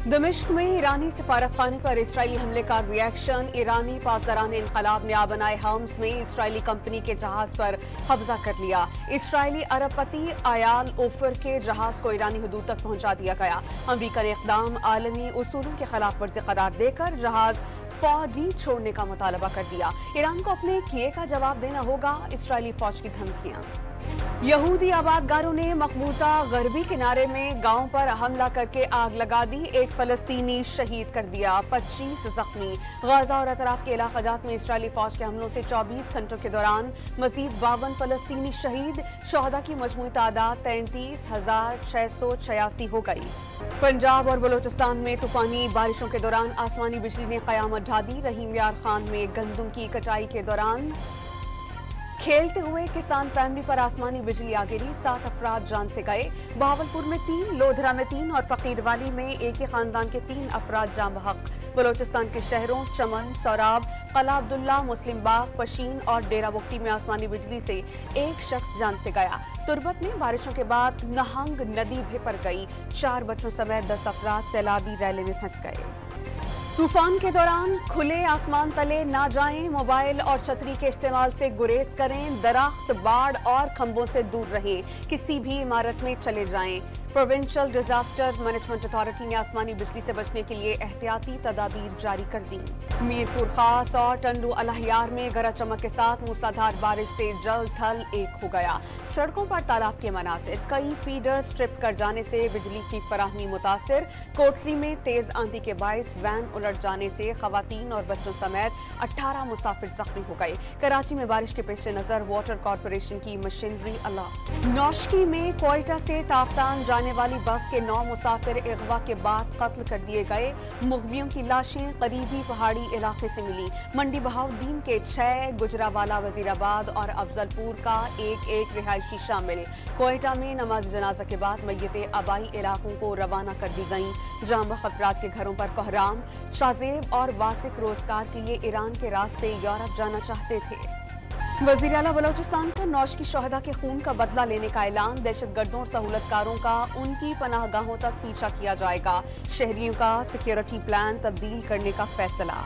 दमिश्क में ईरानी सफारतखाने पर इसराइली हमले का रिएक्शन। ईरानी पासदारान इनकलाब ने आबनाए हम्स में इसराइली कंपनी के जहाज पर कब्जा कर लिया। इसराइली अरबपति आयाल ओफर के जहाज को ईरानी हदूद तक पहुंचा दिया गया। अमरीका ने इक़दाम आलमी उसूलों के खिलाफ वर्जी करार देकर जहाज फौरी छोड़ने का मुतालबा कर दिया। ईरान को अपने किए का जवाब देना होगा, इसराइली फौज की धमकियां। यहूदी आबादगारों ने मकबूजा गरबी किनारे में गांव पर हमला करके आग लगा दी। एक फलस्तीनी शहीद कर दिया, 25 जख्मी। गाजा और अतराफ के इलाकाजात में इसराइली फौज के हमलों से 24 घंटों के दौरान मजीद 52 फलस्तीनी शहीद। शोहदा की मजमूई तादाद 33,686 हो गई। पंजाब और बलोचिस्तान में तूफानी बारिशों के दौरान आसमानी बिजली ने कयामत ढा दी। रहीम यार खान में गंदम की कटाई के दौरान खेलते हुए किसान फैमिली पर आसमानी बिजली आ गिरी। 7 अफराद जान से गए। बहावलपुर में 3, लोधरा में 3 और फकीरवाली में एक ही खानदान के 3 अफराद जाँ बहक। बलोचिस्तान के शहरों चमन, सौराब, कला अब्दुल्ला, मुस्लिम बाग, पशीन और डेरा बुक्टी में आसमानी बिजली से एक शख्स जान से गया। तुर्बत में बारिशों के बाद नहंग नदी भिपर गई। 4 बच्चों समेत 10 अफराद सैलाबी रैले में फंस गए। तूफान के दौरान खुले आसमान तले ना जाएं। मोबाइल और छतरी के इस्तेमाल से गुरेज करें। दरख्त, बाड़ और खंभों से दूर रहें। किसी भी इमारत में चले जाएं। प्रोविंशियल डिजास्टर मैनेजमेंट अथॉरिटी ने आसमानी बिजली से बचने के लिए एहतियाती तदाबीर जारी कर दी। मीरपुर खास और टंडू अलहियार में गरज चमक के साथ मूसलाधार बारिश से जल थल एक हो गया। सड़कों पर तालाब के मनासिर, कई फीडर स्ट्रिप कर जाने से बिजली की फराहमी मुतासिर। कोटरी में तेज आंधी के बायस वैन उलट जाने से खवातीन और बच्चों समेत 18 मुसाफिर जख्मी हो गए। कराची में बारिश के पेश नजर वाटर कॉरपोरेशन की मशीनरी अलर्ट। नौशकी में कोयटा से ताफ्तान जाने वाली बस के 9 मुसाफिर अगवा के बाद कत्ल कर दिए गए। मुगवियों की लाशें करीबी पहाड़ी इलाके से मिली। मंडी बहाउद्दीन के 6, गुजरावाला, वजीराबाद और अफजलपुर का एक रिहायशी शामिल। कोयटा में नमाज जनाजा के बाद मैयतें आबाई इलाकों को रवाना कर दी गईं। जाम बख्त अफराद के घरों पर कोहराम। शाहजेब और वासिक रोजगार के लिए ईरान के रास्ते यूरोप जाना चाहते थे। वज़ीर आला बलोचिस्तान का नौशकी शोहदा के खून का बदला लेने का ऐलान। दहशतगर्दों और सहूलतकारों का उनकी पनाहगाहों तक पीछा किया जाएगा। शहरियों का सिक्योरिटी प्लान तब्दील करने का फैसला।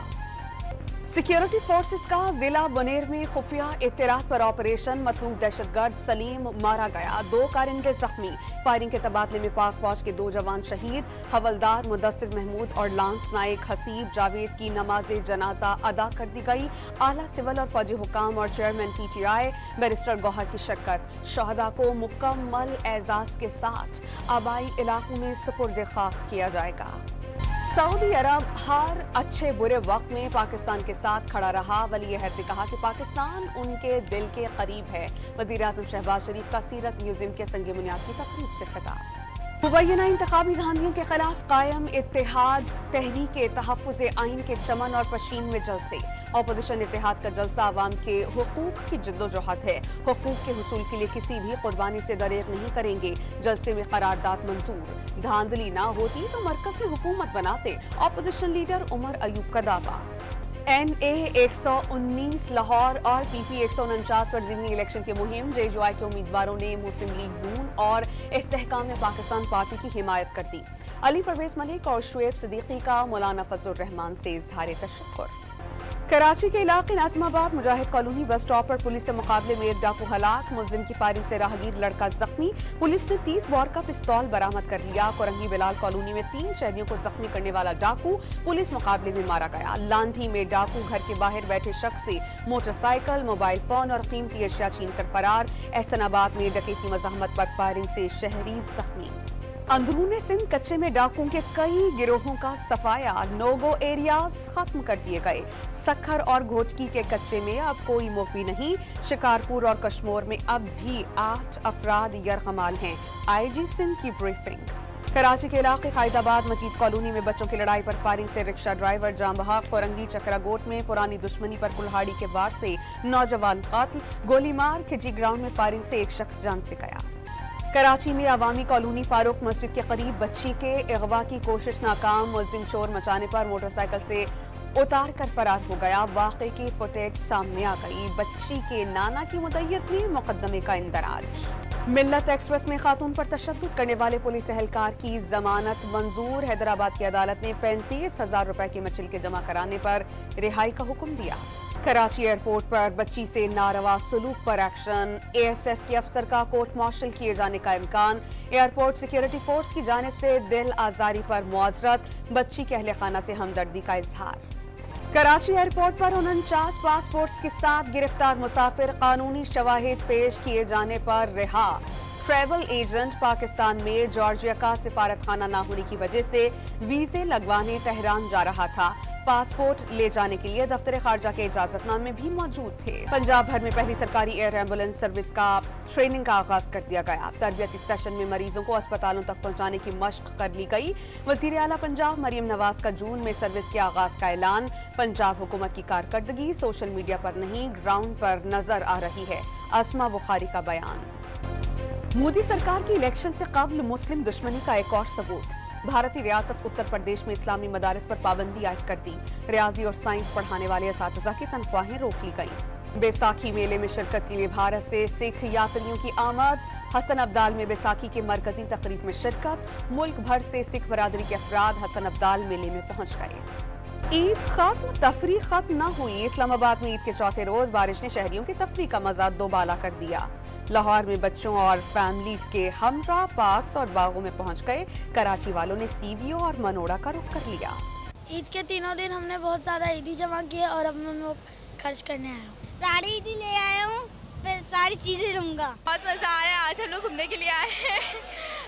सिक्योरिटी फोर्सेस का जिला बनेर में खुफिया इत्तलात पर ऑपरेशन। मतलूब दहशतगर्द सलीम मारा गया, 2 कारिंदे जख्मी। फायरिंग के तबादले में पाक फौज के 2 जवान शहीद। हवलदार मुदस्सिर महमूद और लांस नायक हसीब जावेद की नमाज जनाजा अदा कर दी गई। आला सिविल और फौजी हुकाम और चेयरमैन PTI बैरिस्टर गौहर की शिरकत। शहदा को मुकम्मल एजाज के साथ आबाई इलाकों में सुपुर्द खाक किया जाएगा। सऊदी अरब हर अच्छे बुरे वक्त में पाकिस्तान के साथ खड़ा रहा। वली अहद ने कहा कि पाकिस्तान उनके दिल के करीब है। वज़ीर-ए-आज़म शहबाज शरीफ का सीरत म्यूजियम के संग बुनियाद की तकरीब से खिताब। मुबैना इंतखाबी धांधियों के खिलाफ कायम इत्तेहाद तहरीक तहफ़्फ़ुज़ आइन के चमन और पशीन में जलसे। अपोजिशन इत्तेहाद का जलसा अवाम के हुकूक की जद्दोजहद है। हुकूक के हुसूल के लिए किसी भी कुर्बानी से दरेग नहीं करेंगे। जलसे में करारदाद मंजूर। धांधली ना होती तो मरकज में हुकूमत बनाते। अपोजिशन लीडर उमर अयूब का दावा। NA 119 लाहौर और PP 149 पर ज़िमनी इलेक्शन की मुहिम। JUI के उम्मीदवारों ने मुस्लिम लीग नून और इस्तेहकाम पाकिस्तान पार्टी की हिमायत कर दी। अली परवेज मलिक और शुएब सिद्दीकी का मौलाना फजलुर रहमान से इजहार तशक्कुर। कराची के इलाके नाज़िमाबाद मुजाहिद कॉलोनी बस स्टॉप पर पुलिस से मुकाबले में एक डाकू हलाक। मुलजिम की फायरिंग से राहगीर लड़का जख्मी। पुलिस ने 30 बॉर का पिस्तौल बरामद कर लिया। कोरंगी बिलाल कॉलोनी में 3 शहरियों को जख्मी करने वाला डाकू पुलिस मुकाबले में मारा गया। लांठी में डाकू घर के बाहर बैठे शख्स से मोटरसाइकिल, मोबाइल फोन और कीमती अशिया छीन कर फरार। एहसनाबाद में डकैती मज़ाहमत पर फायरिंग से शहरी जख्मी। अंदरूनी सिंध कच्चे में डाकुओं के कई गिरोहों का सफाया। नो-गो एरियाज खत्म कर दिए गए। सखर और घोटकी के कच्चे में अब कोई मुखी नहीं। शिकारपुर और कश्मोर में अब भी 8 अफराद यरगमाल हैं। IG सिंध की ब्रीफिंग। कराची के इलाके कायदाबाद मजीद कॉलोनी में बच्चों की लड़ाई पर फायरिंग से रिक्शा ड्राइवर जाम बहक। फौरंगी चक्रागोट में पुरानी दुश्मनी पर कुल्हाड़ी के वार से नौजवान कातिल। गोली मार खिजी ग्राउंड में फायरिंग से एक शख्स जान से गया। कराची में अवामी कॉलोनी फारूक मस्जिद के करीब बच्ची के अगवा की कोशिश नाकाम। मुलजिम शोर मचाने पर मोटरसाइकिल से उतार कर फरार हो गया। वाक़े की फुटेज सामने आ गई। बच्ची के नाना की मुद्दत में मुकदमे का इंदराज। मिल्लत एक्सप्रेस में खातून पर तशद्दुद करने वाले पुलिस एहलकार की जमानत मंजूर। हैदराबाद की अदालत ने 35,000 रुपए की मचिल के जमा कराने पर रिहाई का हुक्म दिया। कराची एयरपोर्ट पर बच्ची से नारवा सलूक पर एक्शन। ASF के अफसर का कोर्ट मार्शल किए जाने का इम्कान। एयरपोर्ट सिक्योरिटी फोर्स की जानिब से दिल आजारी पर मुआवजत। बच्ची के अहले खाना से हमदर्दी का इजहार। कराची एयरपोर्ट पर 49 पासपोर्ट्स के साथ गिरफ्तार मुसाफिर कानूनी शवाहिद पेश किए जाने पर रिहा। ट्रैवल एजेंट पाकिस्तान में जॉर्जिया का सिफारत खाना न होने की वजह से वीजे लगवाने तेहरान जा रहा था। पासपोर्ट ले जाने के लिए दफ्तर खारजा के इजाजतनामे भी मौजूद थे। पंजाब भर में पहली सरकारी एयर एम्बुलेंस सर्विस का ट्रेनिंग का आगाज कर दिया गया। तरबियती सेशन में मरीजों को अस्पतालों तक पहुंचाने की मशक कर ली गई। वजीर आला पंजाब मरियम नवाज का जून में सर्विस के आगाज का ऐलान। पंजाब हुकूमत की कारकर्दगी सोशल मीडिया पर नहीं ग्राउंड पर नजर आ रही है। अस्मा बुखारी का बयान। मोदी सरकार की इलेक्शन से कबल मुस्लिम दुश्मनी का एक और सबूत। भारतीय रियासत उत्तर प्रदेश में इस्लामी मदारिस पर पाबंदी आयद कर दी। रियाजी और साइंस पढ़ाने वाले असातिज़ा की तनख्वाहें रोक ली गईं। बैसाखी मेले में शिरकत के लिए भारत से सिख यात्रियों की आमद। हसन अब्दाल में बैसाखी के मरकजी तकरीब में शिरकत। मुल्क भर से सिख बरादरी के अफराद हसन अब्दाल मेले में पहुंच गए। ईद खत्म, तफरी खत्म न हुई। इस्लामाबाद में ईद के चौथे रोज बारिश ने शहरियों की तफरी का मजा दोबाला कर दिया। लाहौर में बच्चों और फैमिलीज के हमरा पार्क और बागों में पहुंच गए। कराची वालों ने सीवीओ और मनोड़ा का रुख कर लिया। ईद के तीनों दिन हमने बहुत ज़्यादा ईदी जमा किए और अब मैं वो खर्च करने आया हूँ। सारी ईदी ले आया हूँ, फिर सारी चीज़ें लूँगा। बहुत मज़ा आ रहा है। आज हम लोग घूमने के लिए आए हैं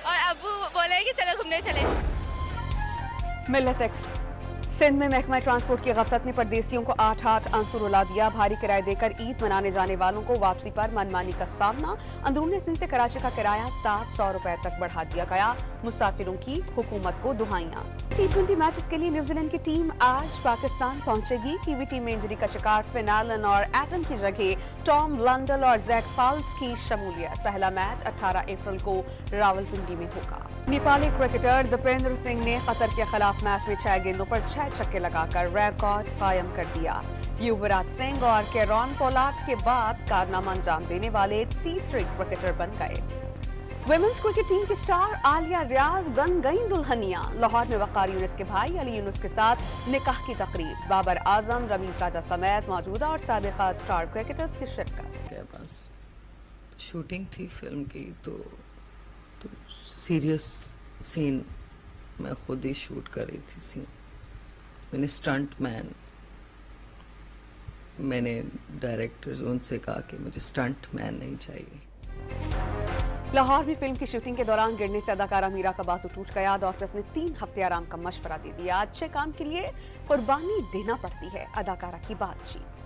और अब्बू बोले कि चलो घूमने चले। मिल्लत एक्सप्रेस सिंध में महकमा ट्रांसपोर्ट की गफलत ने परदेसियों को 8-8 आंसू रुला दिया। भारी किराए देकर ईद मनाने जाने वालों को वापसी पर मनमानी का सामना। अंदरूनी सिंध से कराची का किराया 700 रुपए तक बढ़ा दिया गया। मुसाफिरों की हुकूमत को दुहाइयां। T20 मैचेस के लिए न्यूजीलैंड की टीम आज पाकिस्तान पहुंचेगी। कीवी टीम में इंजरी का शिकार फिन एलन और एटम की जगह टॉम ब्लंडल और जैक फॉल्स की शमूलियत। पहला मैच 18 अप्रैल को रावलपिंडी में होगा। नेपाली क्रिकेटर दीपेंद्र सिंह ने कतर के खिलाफ मैच में 6 गेंदों पर 6 छक्के लगाकर रिकॉर्ड कायम कर दिया। युवराज सिंह और केरॉन पोलार्ड के बाद कारनामा अंजाम देने वाले तीसरे क्रिकेटर बन गए। वुमेन्स क्रिकेट टीम की स्टार आलिया रियाज बन गई दुल्हनिया। लाहौर में वकार यूनुस के भाई अली यूनुस के साथ निकाह की तकरीब। बाबर आजम, रमीज राजा समेत मौजूदा और साबिका स्टार क्रिकेटर्स की शिरकत। के पास शूटिंग थी फिल्म की तो सीरियस सीन मैं खुद ही शूट कर रही थी सीन। मैंने स्टंट मैन, मैंने डायरेक्टर उनसे कहा कि मुझे स्टंट मैन नहीं चाहिए। लाहौर में फिल्म की शूटिंग के दौरान गिरने से अदाकारा मीरा का बाजू टूट गया। डॉक्टर्स ने 3 हफ्ते आराम का मशवरा दे दिया। अच्छे काम के लिए कुर्बानी देना पड़ती है, अदाकारा की बातचीत।